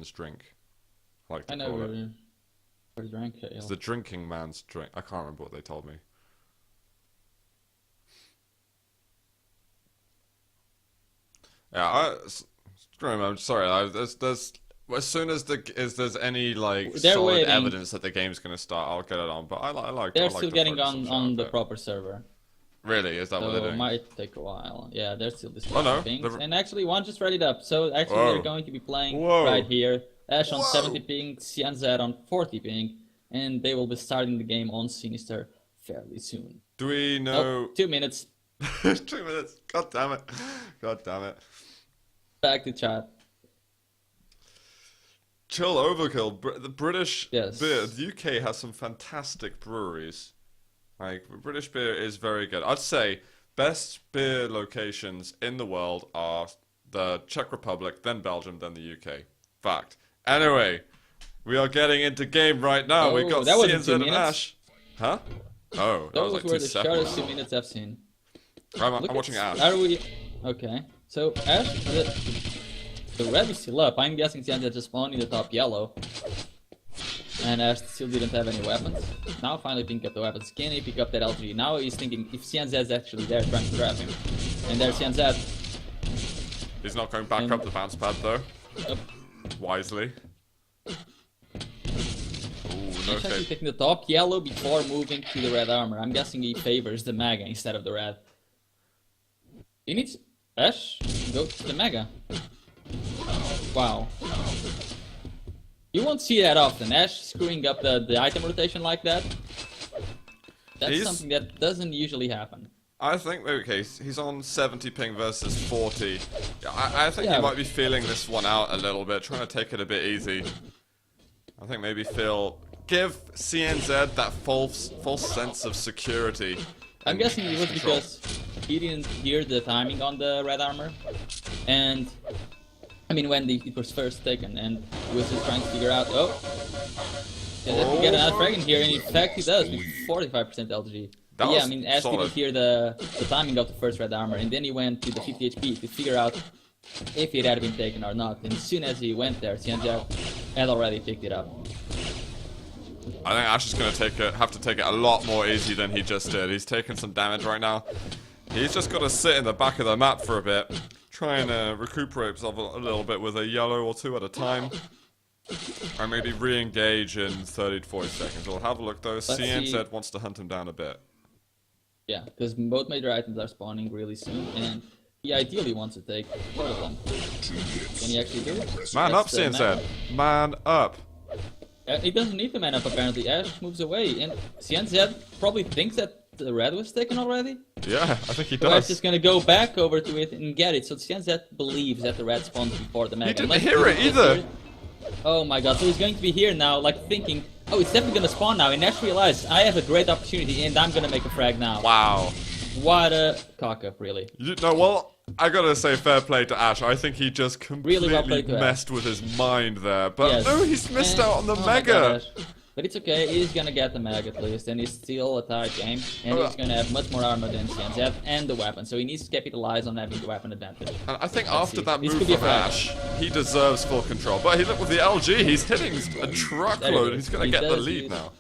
drink. I like to I call it. never drank ale. It's the drinking man's drink. I can't remember what they told me. Yeah, I'm sorry. There's as soon as there's any like They're solid waiting. evidence that the game's gonna start, I'll get it on. But I like. They're I like still to getting focus some on shit the it. proper server. Really, is that what they're So it doing? might take a while. Yeah, they're still Oh no, displaying things. And actually, one just read it up. So actually, Whoa. they're going to be playing Whoa. right here. Ash on Whoa. 70 ping, CNZ on 40 ping, and they will be starting the game on Sinister fairly soon. Do we know? 2 minutes. 2 minutes. God damn it. God damn it. Back to chat. Chill overkill. The British Yes. beer. The UK has some fantastic breweries. Like British beer is very good. I'd say best beer locations in the world are the Czech Republic, then Belgium, then the UK. Fact. Anyway, we are getting into game right now. Oh, We got that wasn't CNZ 2 and minutes. Ash. Huh? Oh, that Those was like were 2 the seconds. shortest 2 minutes I've seen. I'm Look watching at, Ash. Are we? Okay. So Ash, the red is still up. I'm guessing CNZ just spawned in the top yellow. And Ash still didn't have any weapons. Now finally pick up the weapons. Can he pick up that LG? Now he's thinking if CNZ is actually there trying to grab him. And there's CNZ. He's not going back up the bounce pad though. Up. Wisely. Ooh, no Ash actually okay. taking the top yellow before moving to the red armor. I'm guessing he favors the mega instead of the red. He needs Ash, go to the mega. Wow. You won't see that often. Ash screwing up the item rotation like that. That's something that doesn't usually happen. I think, okay, he's on 70 ping versus 40. I think Yeah. he might be feeling this one out a little bit, trying to take it a bit easy. I think maybe give CNZ that false sense of security. I'm and guessing it was control. because he didn't hear the timing on the red armor. And, I mean, when it was first taken, and he was just trying to figure out, can he get another frag in here? And in fact, he does, with 45% LG. That Yeah, was I mean, Ash solid. didn't hear the timing of the first red armor, and then he went to the 50 HP to figure out if it had been taken or not. And as soon as he went there, CNZ had already picked it up. I think Ash is going to have to take it a lot more easy than he just did. He's taking some damage right now. He's just got to sit in the back of the map for a bit, try and recuperate himself a little bit with a yellow or two at a time. And maybe re-engage in 30 to 40 seconds. We'll have a look though. CNZ wants to hunt him down a bit. Yeah, because both major items are spawning really soon, and he ideally wants to take both of them. Can he actually do it? Man up, CNZ. Man up. He doesn't need to man up apparently. Ash moves away, and CNZ probably thinks that the red was taken already. Yeah, I think he So Ash does. is gonna go back over to it and get it. So CNZ believes that the red spawned before the mega. He didn't Unless hear it didn't either. hear it. Oh my god, so he's going to be here now, like thinking, oh, it's definitely gonna spawn now, and Ash realized, I have a great opportunity, and I'm gonna make a frag now. Wow. What a cock-up, really. No, well, I gotta say fair play to Ash. I think he just completely Really well played to Ash. messed with his mind there. But Yes. no, he's missed And- out on the oh my mega. God, Ash. But it's okay, he's gonna get the mega at least, and it's still a tight game, and he's gonna have much more armor than CNZ and the weapon, so he needs to capitalize on having the weapon advantage. And I think Let's after see. that This move could be a from frag. Ash, he deserves full control. But he look with the LG, he's hitting a truckload. He's gonna He get the does lead use- now.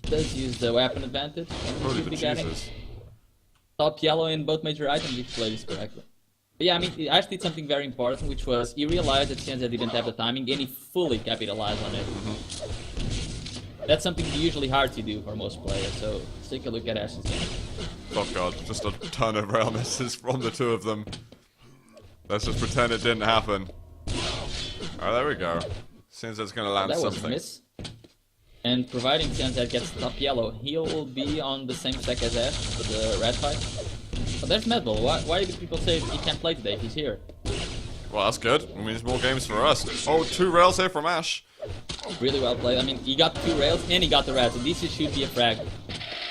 Does use the weapon advantage, and he Holy should be getting Jesus. top yellow in both major items if you play this correctly. But yeah, I mean, Ash did something very important, which was he realized that CNZ didn't have the timing, and he fully capitalized on it. That's something usually hard to do for most players, so let's take a look at Ash's game. Oh god, just a ton of rail misses from the two of them. Let's just pretend it didn't happen. Alright, there we go. Seems it's gonna land That was a something. miss. And providing CNZ gets top yellow, he'll be on the same stack as Ash for the red fight. But there's Medball. Why do people say he can't play today? He's here. Well, that's good. It means more games for us. Oh, 2 rails here from Ash. Really well played. I mean, he got 2 rails and he got the red, so this should be a frag.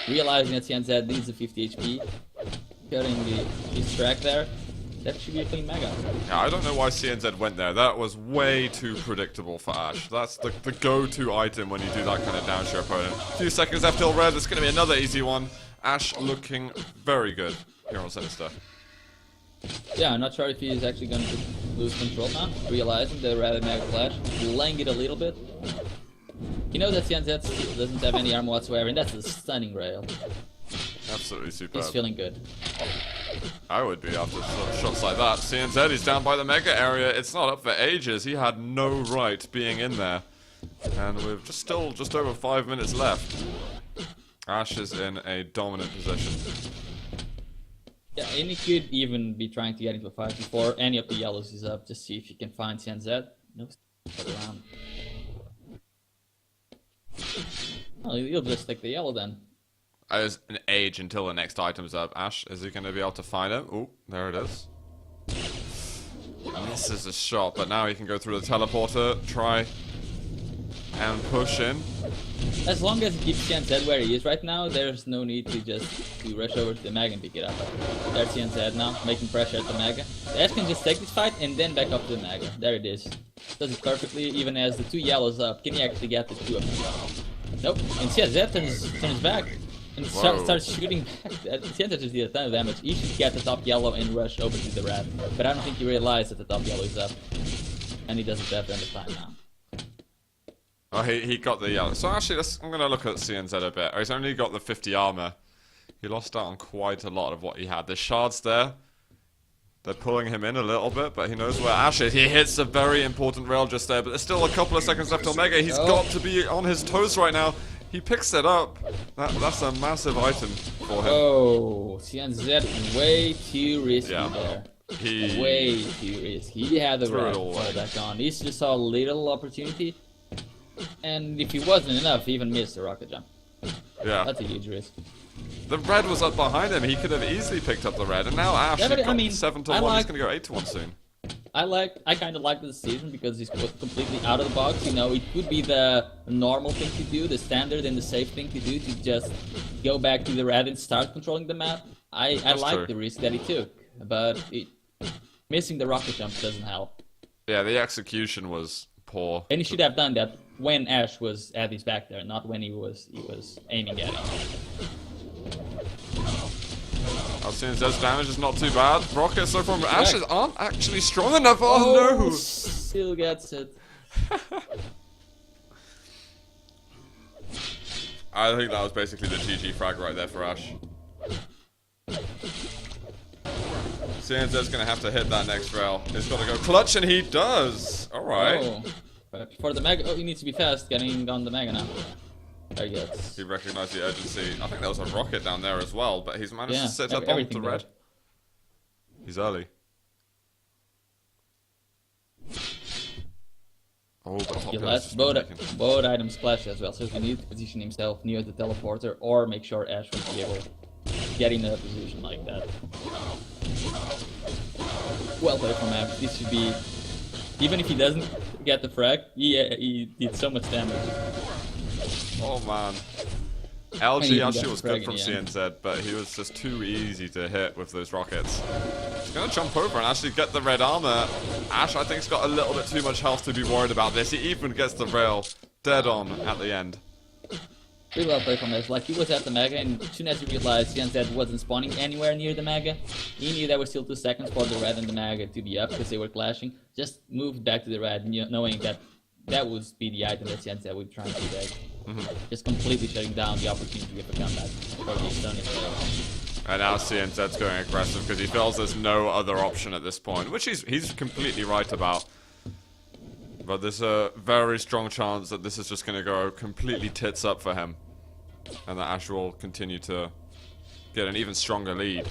Realizing that CNZ needs the 50 HP, cutting his track there, that should be a clean mega. Yeah, I don't know why CNZ went there. That was way too predictable for Ash. That's the go-to item when you do that kind of down to your opponent. A few seconds left till red. It's going to be another easy one. Ash looking very good here on Sinister. Yeah, I'm not sure if he is actually going to lose control now, realizing the rather mega flash, delaying it a little bit. You know that CNZ still doesn't have any armor whatsoever, and that's a stunning rail. Absolutely superb. He's feeling good. I would be after shots like that. CNZ is down by the mega area. It's not up for ages. He had no right being in there. And we've still just over 5 minutes left. Ash is in a dominant position. Yeah, and he could even be trying to get into a fight before any of the yellows is up, just see if he can find CNZ. No, put around. Well, he'll just take the yellow then. There's an age until the next item's up. Ash, is he going to be able to find it? Oh, there it is. Misses a shot, but now he can go through the teleporter, try and push in. As long as he keeps CNZ where he is right now, there's no need to just rush over to the Mega and pick it up. There's CNZ now, making pressure at the Mega. Ash can just take this fight and then back up to the Mega. There it is. Does it perfectly, even as the two yellows up. Can he actually get the two of them? Nope. And CNZ turns back and starts shooting back. CNZ just did a ton of damage. He should get the top yellow and rush over to the red. But I don't think he realized that the top yellow is up. And he doesn't have enough time now. Oh, he got the yellow. So actually, I'm going to look at CNZ a bit. He's only got the 50 armor. He lost out on quite a lot of what he had. The shards there, they're pulling him in a little bit, but he knows where Ash is. He hits a very important rail just there, but there's still a couple of seconds left till Mega. He's got to be on his toes right now. He picks it up. That's a massive item for him. Oh, CNZ way too risky there. Way too risky. He had the right to fall back on. He just saw a little opportunity. And if he wasn't enough, he even missed the rocket jump. Yeah. That's a huge risk. The red was up behind him. He could have easily picked up the red. And now Ash, yeah, I mean, 7 to 1. He's going to go 8 to 1 soon. I kind of like the decision because he's completely out of the box. You know, it could be the normal thing to do, the standard and the safe thing to do, to just go back to the red and start controlling the map. I like the risk that he took, but missing the rocket jump doesn't help. Yeah, the execution was poor. And he should have done that when Ash was at his back there, not when he was aiming at him. CNZ's damage is not too bad. Rockets so from Ashes aren't actually strong enough. Oh no! Still gets it. I think that was basically the GG frag right there for Ash. CNZ's gonna have to hit that next rail. He's gotta go clutch, and he does! Alright. Oh, but before the Mega, he needs to be fast getting on the Mega now. There he gets. He recognized the urgency. I think there was a rocket down there as well, but he's managed to set up onto red. He's early. Oh, but he lets both items splash as well, so he needs to position himself near the teleporter or make sure Ash will be able to get in a position like that. Well played from Ash. This should be, even if he doesn't get the frag, he did so much damage. Oh man. LG actually was good from CNZ, but he was just too easy to hit with those rockets. He's gonna jump over and actually get the red armor. Ash, I think, has got a little bit too much health to be worried about this. He even gets the rail dead on at the end. Pretty well played from Ash. Like, he was at the Mega, and as soon as he realized CNZ wasn't spawning anywhere near the Mega, he knew there were still 2 seconds for the red and the Mega to be up because they were clashing. Just moved back to the red, knowing that that would be the item that CNZ would try and take. Just completely shutting down the opportunity of a comeback for the Estonian player. And now CNZ's going aggressive because he feels there's no other option at this point, which he's completely right about. But there's a very strong chance that this is just going to go completely tits up for him. And that Ash will continue to get an even stronger lead.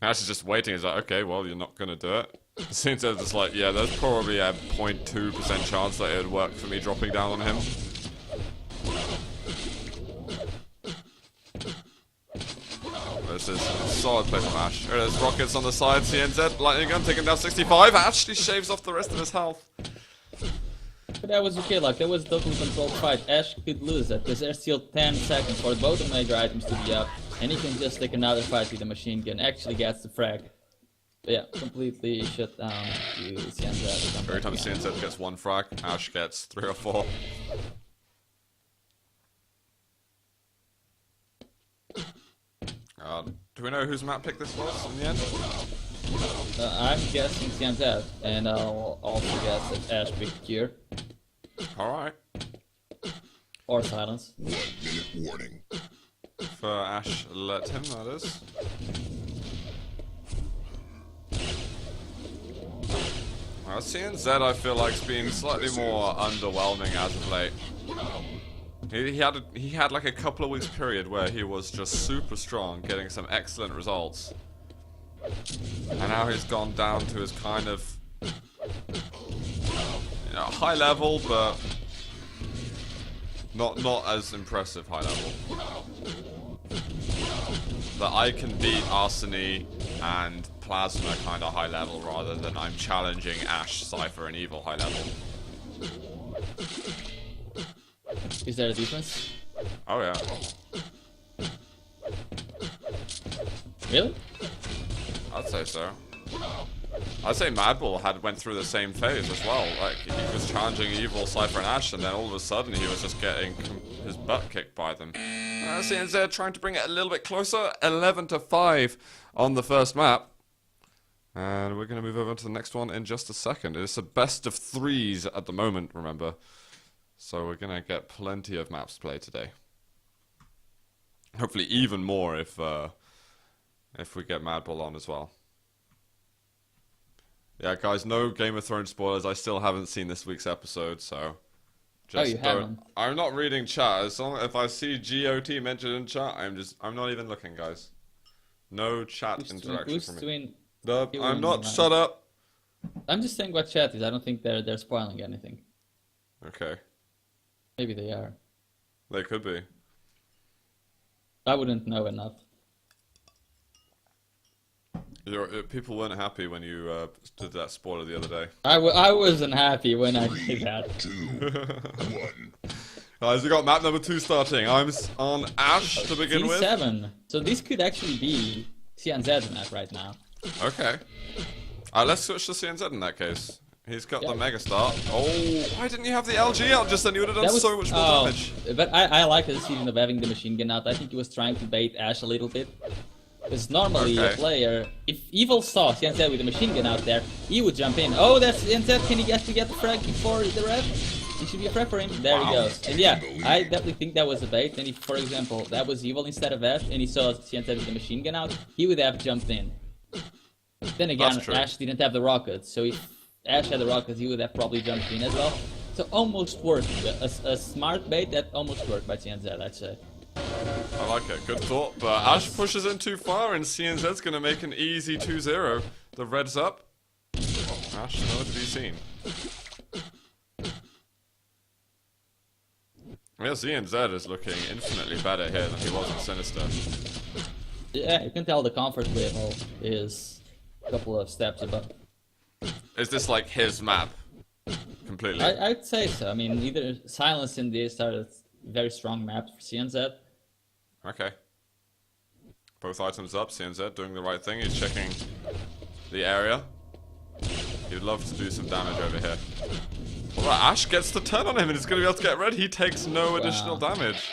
Ash is just waiting. He's like, okay, well, you're not going to do it. CNZ's just like, yeah, there's probably a 0.2% chance that it would work for me dropping down on him. This is a solid play from Ash. There's rockets on the side. CNZ, lightning gun, taking down 65. Ash, he shaves off the rest of his health. But that was okay, like, that was a totally controlled fight. Ash could lose that, because there's still 10 seconds for both of major items to be up. And he can just take another fight with the machine gun, actually gets the frag. But yeah, completely shut down to CNZ. Every time CNZ gets 1 frag, Ash gets 3 or 4. Do we know whose map pick this was in the end? I'm guessing CMZ, and I'll also guess that Ash picked Cure. Alright. Or Silence. 1 minute warning. For Ash, let him, that is. CNZ, I feel like, has been slightly more underwhelming as of late. He had like a couple of weeks period where he was just super strong, getting some excellent results. And now he's gone down to his kind of, you know, high level, but not as impressive high level. That I can beat Arseny and Plasma kind of high level rather than I'm challenging Ash, Cypher, and Evil high level. Is there a difference? Oh yeah. Really? I'd say so. I'd say Madball went through the same phase as well. Like, he was challenging Evil, Cypher, and Ash, and then all of a sudden he was just getting his butt kicked by them. CNZ trying to bring it a little bit closer. 11-5 on the first map. And we're going to move over to the next one in just a second. It's a best of threes at the moment, remember. So we're going to get plenty of maps to play today. Hopefully even more if we get Madball on as well. Yeah, guys, no Game of Thrones spoilers. I still haven't seen this week's episode, so just haven't? I'm not reading chat. As long if I see GOT mentioned in chat, I'm not even looking, guys. No chat interaction from me. I'm not. Shut up. I'm just saying what chat is. I don't think they're spoiling anything. Okay. Maybe they are. They could be. I wouldn't know enough. People weren't happy when you did that spoiler the other day. I wasn't happy when I did that. 2, 1. Guys, we got map number 2 starting. I'm on Ash to begin with. 7. So this could actually be CNZ's map right now. Okay. Let's switch to CNZ in that case. He's got the Mega Start. Oh, why didn't you have the LG out just then? You would have done so much more damage. But I like the decision of having the machine gun out. I think he was trying to bait Ash a little bit. Because normally a player, if Evil saw CNZ with the machine gun out there, he would jump in. Oh, that's CNZ. Can he actually get the frag before the ref? He should be a frag for him. There he goes. And yeah, I definitely think that was a bait. And if, for example, that was Evil instead of Ash, and he saw CNZ with the machine gun out, he would have jumped in. Then again, Ash didn't have the rockets, so if Ash had the rockets, he would have probably jumped in as well. So almost worked. A smart bait that almost worked by CNZ, I'd say. I like it. Good thought. But Ash pushes in too far, and CNZ's going to make an easy 2-0. The red's up. Ash nowhere to be seen. Yeah, CNZ is looking infinitely better here than he was in Sinister. Yeah, you can tell the comfort level is a couple of steps above. Is this like his map? Completely? I'd say so. I mean, either Silence and this are very strong maps for CNZ. Okay. Both items up. CNZ doing the right thing. He's checking the area. He would love to do some damage over here. Well, Ash gets the turn on him and he's going to be able to get red. He takes no additional damage.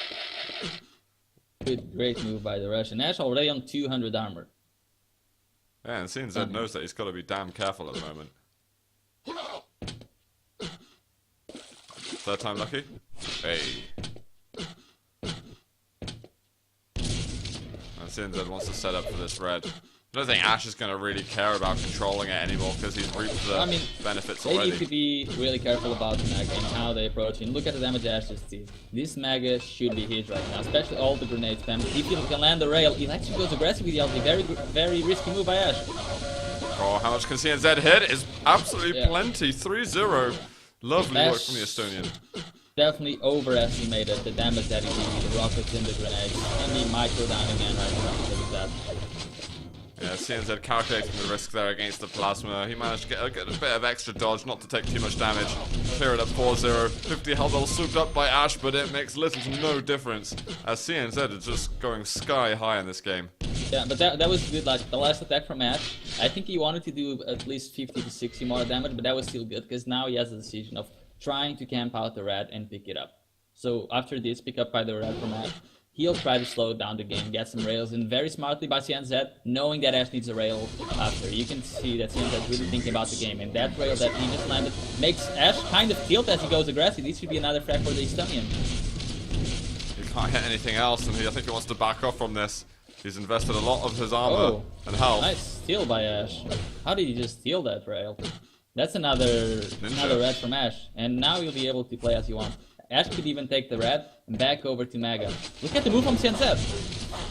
Great move by the Russian. Ash already on 200 armor. Yeah, and CNZ knows that he's got to be damn careful at the moment. Third time lucky? Hey. And CNZ wants to set up for this red. I don't think Ash is going to really care about controlling it anymore because he's reaped the benefits already. Maybe you could be really careful about the Mega and how they approach it. Look at the damage Ash just did. This Mega should be hit right now, especially all the grenade spam. If he can land the rail, he actually goes aggressive with the LG. Very risky move by Ash. Oh, how much can CNZ hit? Is absolutely plenty. 3-0. Lovely work from the Estonian. Definitely overestimated the damage that he did with the rockets and the grenades. And he might go down again right now because of that. Yeah, CNZ calculating the risk there against the Plasma. He managed to get a bit of extra dodge, not to take too much damage. Clear it up 4-0. 50 health level swooped up by Ash, but it makes little to no difference. As CNZ is just going sky high in this game. Yeah, but that was good. Like, the last attack from Ash, I think he wanted to do at least 50 to 60 more damage, but that was still good, because now he has the decision of trying to camp out the red and pick it up. So after this pick up by the red from Ash, he'll try to slow down the game, get some rails in very smartly by CNZ, knowing that Ash needs a rail after. You can see that CNZ really thinking about the game, and that rail that he just landed makes Ash kind of tilt as he goes aggressive. This should be another frag for the Estonian. He can't hit anything else, and I think he wants to back off from this. He's invested a lot of his armor and health. Nice steal by Ash. How did he just steal that rail? That's another red from Ash, and now you'll be able to play as you want. Ash could even take the red and back over to Mega. Look at the move from CNZ.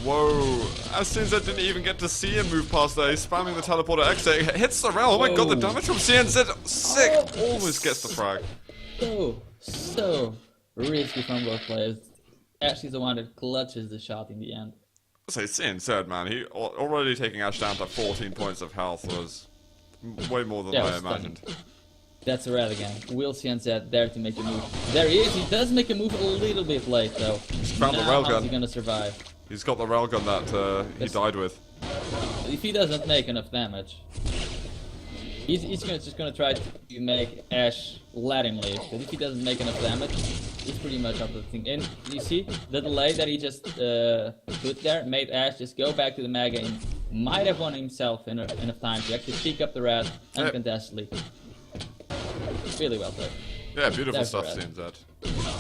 Whoa, CNZ didn't even get to see him move past there. He's spamming the teleporter exit. It hits the rail. Oh my god, the damage from CNZ. Sick. Almost gets the frag. So risky from both players. Ash is the one that clutches the shot in the end. So CNZ, man, he already taking Ash down to 14 points of health was way more than I imagined. That's a red again. Will CNZ there to make a move? There he is. He does make a move a little bit late though. He's found the railgun. How's he gonna survive? He's got the railgun that he died with. If he doesn't make enough damage, he's just gonna try to make Ash let him leave. But if he doesn't make enough damage, he's pretty much up to the thing. And you see the delay that he just put there made Ash just go back to the Mega and might have won himself enough time to actually pick up the red uncontestedly. Really well played. Yeah, beautiful stuff, CNZ.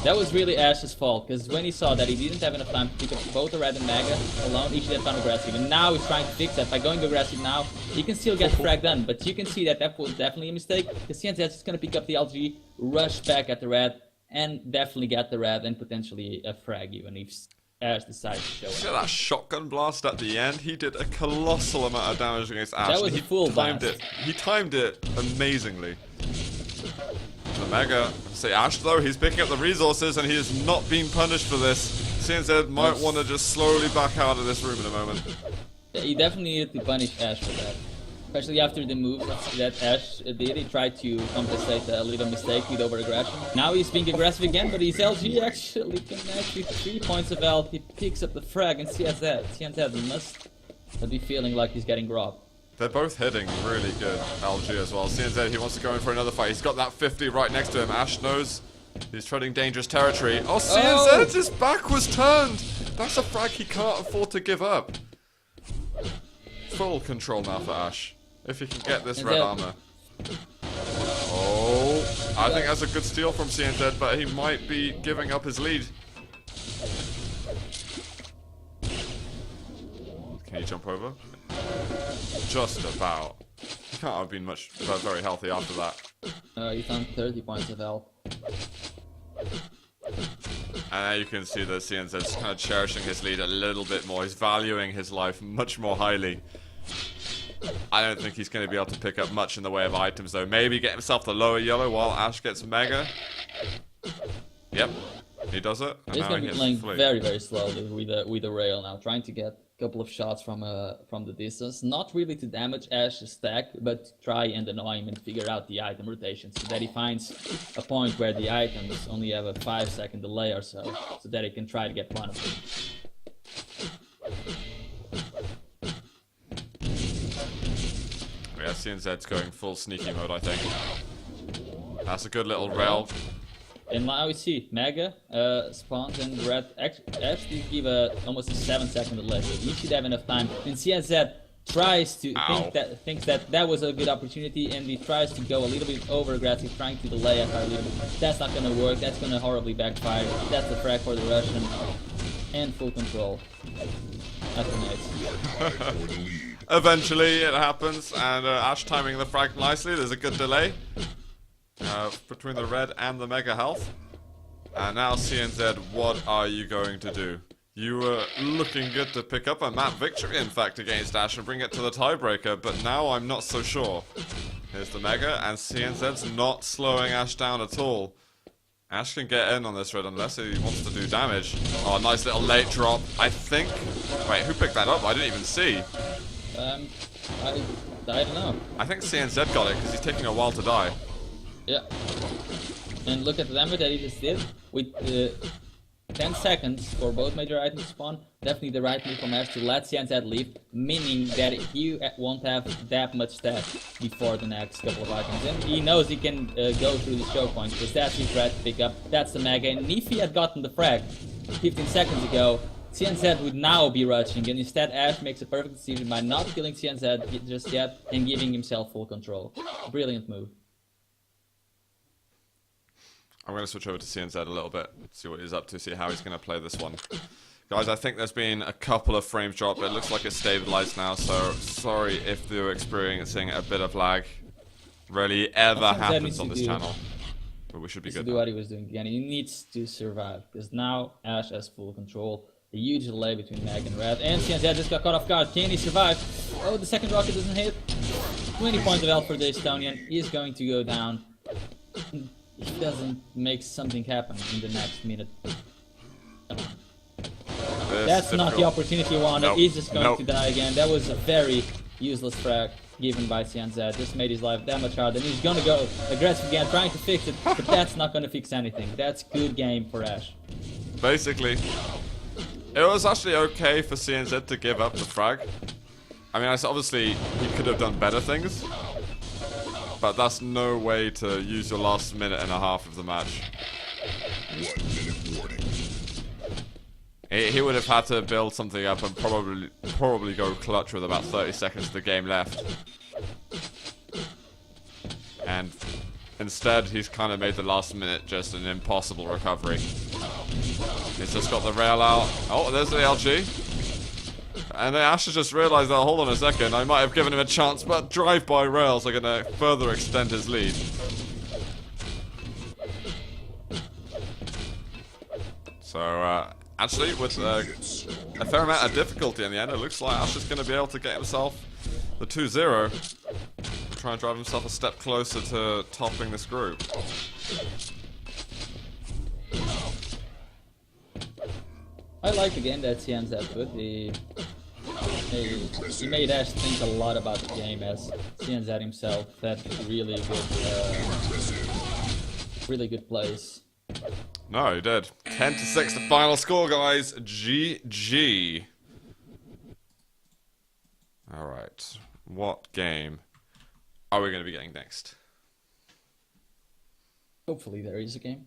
That was really Ash's fault, because when he saw that he didn't have enough time to pick up both the red and Mega alone, he should have gone aggressive. And now he's trying to fix that. By going aggressive now, he can still get the frag done. But you can see that that was definitely a mistake, because CNZ is just going to pick up the LG, rush back at the red, and definitely get the red and potentially a frag even if Ash decides to show up. See that shotgun blast at the end? He did a colossal amount of damage against Ash. That was a full blast. He timed it amazingly. The Mega, say Ash though, he's picking up the resources and he is not being punished for this. CNZ might want to just slowly back out of this room in a moment. Yeah, he definitely needed to punish Ash for that. Especially after the move that Ash did, he tried to compensate a little mistake with over-aggression. Now he's being aggressive again, but his LG actually can 3 points of health. He picks up the frag and CNZ must be feeling like he's getting robbed. They're both hitting really good LG as well. CNZ, he wants to go in for another fight. He's got that 50 right next to him. Ash knows he's treading dangerous territory. Oh, CNZ, his back was turned. That's a frag he can't afford to give up. Full control now for Ash. If he can get this red armor. Oh, I think that's a good steal from CNZ, but he might be giving up his lead. Can he jump over? Just about. He can't have been very healthy after that. He's on 30 points of health. And now you can see that CNZ's kind of cherishing his lead a little bit more. He's valuing his life much more highly. I don't think he's going to be able to pick up much in the way of items though. Maybe get himself the lower yellow while Ash gets Mega. Yep, he does it. And he's going to be playing very, very slowly with the rail now, trying to get a couple of shots from the distance. Not really to damage Ash's stack, but to try and annoy him and figure out the item rotation so that he finds a point where the items only have a 5-second delay or so that he can try to get one of them. Yeah, CNZ's going full sneaky mode, I think. That's a good little rail. And now we see Mega spawns and red actually give almost a 7-second delay. You should have enough time. And CNZ tries to thinks that was a good opportunity, and he tries to go a little bit over aggressive, trying to delay it a little bit. That's not gonna work. That's gonna horribly backfire. That's the frag for the Russian, and full control. That's nice. Eventually it happens, and Ash timing the frag nicely. There's a good delay between the red and the Mega health. And now CNZ, what are you going to do? You were looking good to pick up a map victory, in fact, against Ash and bring it to the tiebreaker, but now I'm not so sure. Here's the Mega, and CNZ's not slowing Ash down at all. Ash can get in on this red unless he wants to do damage. Oh, nice little late drop. I think... Wait, who picked that up? I didn't even see. I don't know. I think CNZ got it because he's taking a while to die. Yeah. And look at the damage that he just did with 10 seconds for both major items to spawn. Definitely the right move from Ash to let CNZ leave, meaning that he won't have that much stat before the next couple of items. And he knows he can go through the choke points because that's his red to pick up. That's the Mega. And if he had gotten the frag 15 seconds ago, CNZ would now be rushing, and instead Ash makes a perfect decision by not killing CNZ just yet and giving himself full control. Brilliant move. I'm going to switch over to CNZ a little bit, see what he's up to, see how he's going to play this one. Guys, I think there's been a couple of frames dropped, but it looks like it's stabilized now, so sorry if you're experiencing a bit of lag. Rarely ever happens on this channel. But we should be good do now. what he was doing again. He needs to survive, because now Ash has full control. A huge delay between Mag and Red, and CNZ just got caught off guard. Can he survive? Oh, the second rocket doesn't hit. 20 points of health for the Estonian. He is going to go down. If he doesn't make something happen in the next minute. That's not the opportunity he wanted. Nope. He's just going Nope. to die again. That was a very useless frag given by CNZ. Just made his life that much harder. And he's gonna go aggressive again, trying to fix it, but that's not gonna fix anything. That's good game for Ash. Basically, it was actually okay for CNZ to give up the frag. I mean, obviously, he could have done better things. But that's no way to use your last minute and a half of the match. 1 minute warning. He would have had to build something up and probably go clutch with about 30 seconds of the game left. And instead, he's kind of made the last minute just an impossible recovery. He's just got the rail out. Oh, there's the LG. And then Ash has just realised that, hold on a second, I might have given him a chance, but drive-by rails are going to further extend his lead. So, actually, with a fair amount of difficulty in the end, it looks like Ash is going to be able to get himself the 2-0. Try and drive himself a step closer to topping this group. I like the game that CNZ put. He made Ash think a lot about the game, as CNZ himself had really good plays. No, he did. 10-6 the final score, guys. GG. Alright. What game are we going to be getting next? Hopefully there is a game.